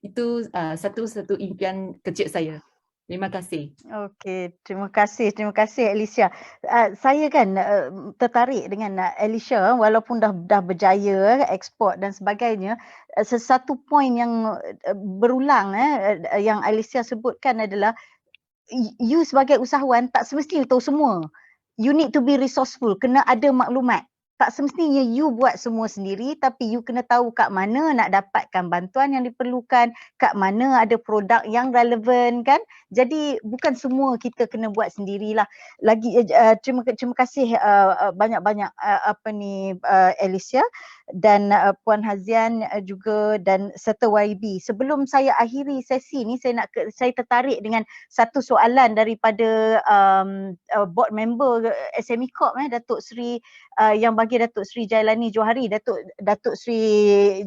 itu satu impian kecil saya. Terima kasih. Okey, terima kasih Alicia. Saya kan tertarik dengan Alicia walaupun dah berjaya ekspor dan sebagainya. Satu poin yang berulang yang Alicia sebutkan adalah you sebagai usahawan tak semestinya tahu semua. You need to be resourceful, kena ada maklumat. Tak semestinya you buat semua sendiri, tapi you kena tahu kat mana nak dapatkan bantuan yang diperlukan, kat mana ada produk yang relevan kan. Jadi bukan semua kita kena buat sendirilah. Lagi terima kasih banyak-banyak Alicia dan Puan Hazian juga dan serta YB. Sebelum saya akhiri sesi ni, saya tertarik dengan satu soalan daripada board member SME Corp Datuk Seri yang bagi Datuk Seri Jailani Johari. Datuk Seri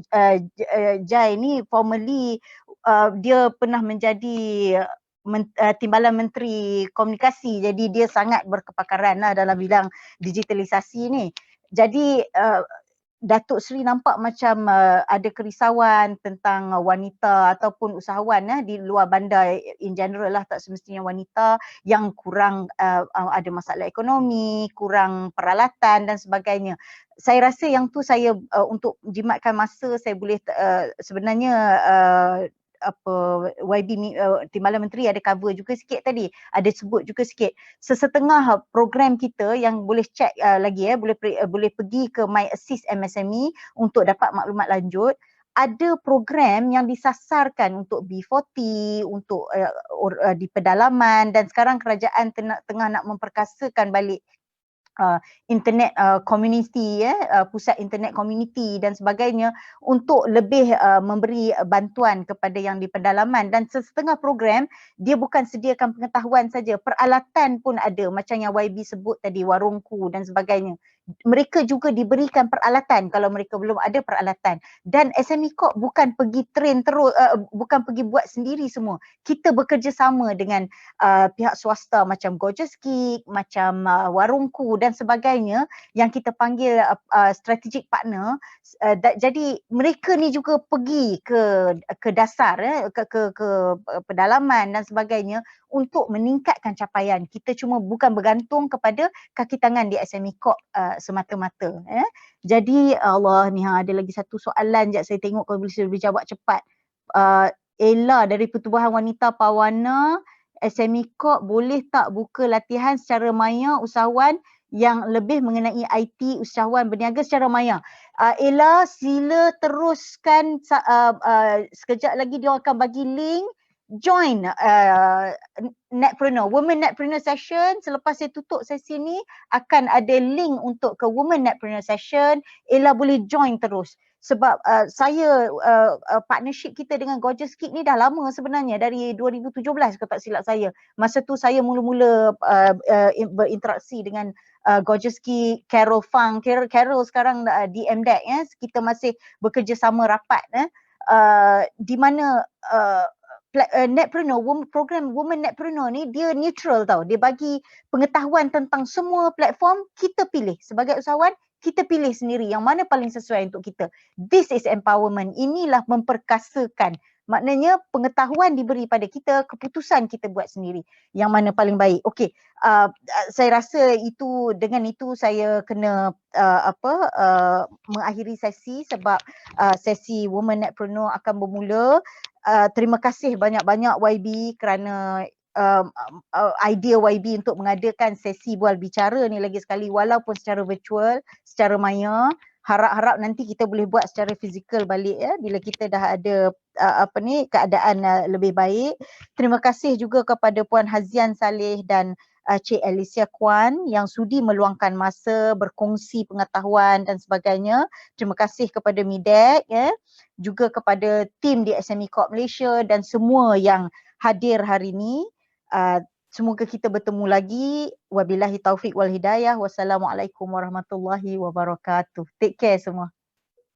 Jai ni formerly dia pernah menjadi Timbalan Menteri Komunikasi, jadi dia sangat berkepakaran dalam bidang digitalisasi ni. Jadi Datuk Seri nampak macam ada kerisauan tentang wanita ataupun usahawan di luar bandar in general lah, tak semestinya wanita yang kurang ada masalah ekonomi, kurang peralatan dan sebagainya. Saya rasa yang tu saya untuk jimatkan masa saya boleh sebenarnya YB Timbalan Menteri ada cover juga sikit tadi, ada sebut juga sikit sesetengah program kita yang boleh check lagi boleh pergi ke My Assist MSME untuk dapat maklumat lanjut. Ada program yang disasarkan untuk B40, untuk di pedalaman, dan sekarang kerajaan tengah nak memperkasakan balik internet community, pusat internet community dan sebagainya untuk lebih memberi bantuan kepada yang di pedalaman. Dan setengah program dia bukan sediakan pengetahuan saja, peralatan pun ada macam yang YB sebut tadi, warungku dan sebagainya. Mereka juga diberikan peralatan kalau mereka belum ada peralatan. Dan SME Corp bukan pergi train terus, bukan pergi buat sendiri semua. Kita bekerjasama dengan pihak swasta macam Gorgeous Geek, macam warungku dan sebagainya yang kita panggil strategic partner. Jadi mereka ni juga pergi ke dasar, ke pedalaman dan sebagainya untuk meningkatkan capaian. Kita cuma bukan bergantung kepada kaki tangan di SME Corp semata-mata. Jadi Allah ni ada lagi satu soalan je, saya tengok kalau boleh jawab cepat. Ella dari Pertubuhan Wanita Pawana, SME Corp boleh tak buka latihan secara maya usahawan yang lebih mengenai IT, usahawan berniaga secara maya? Ella, sila teruskan, sekejap lagi dia akan bagi link. Join Netpreneur, Women Netpreneur Session. Selepas saya tutup sesi ni akan ada link untuk ke Women Netpreneur Session. Ella boleh join terus. Sebab saya partnership kita dengan Gorgeous Geek ni dah lama sebenarnya, dari 2017 kalau tak silap saya. Masa tu saya mula-mula berinteraksi dengan Gorgeous Geek, Carol Fang. Carol sekarang di MDEC, kita masih bekerjasama rapat di mana Netpreneur, program Women Netpreneur ni dia neutral tau. Dia bagi pengetahuan tentang semua platform, kita pilih sebagai usahawan, kita pilih sendiri yang mana paling sesuai untuk kita. This is empowerment. Inilah memperkasakan. Maknanya pengetahuan diberi pada kita, keputusan kita buat sendiri yang mana paling baik. Okey, saya rasa itu, dengan itu saya kena mengakhiri sesi sebab sesi Women Netpreneur akan bermula. Terima kasih banyak-banyak YB kerana idea YB untuk mengadakan sesi bual bicara ni lagi sekali walaupun secara virtual, secara maya. harap-harap nanti kita boleh buat secara fizikal balik ya bila kita dah ada keadaan lebih baik. Terima kasih juga kepada Puan Hazian Saleh dan Cik Alicia Kwan yang sudi meluangkan masa berkongsi pengetahuan dan sebagainya. Terima kasih kepada Midek ya, juga kepada tim di SME Corp Malaysia dan semua yang hadir hari ini. Semoga kita bertemu lagi. Wabillahi taufik wal hidayah. Wassalamualaikum warahmatullahi wabarakatuh. Take care semua.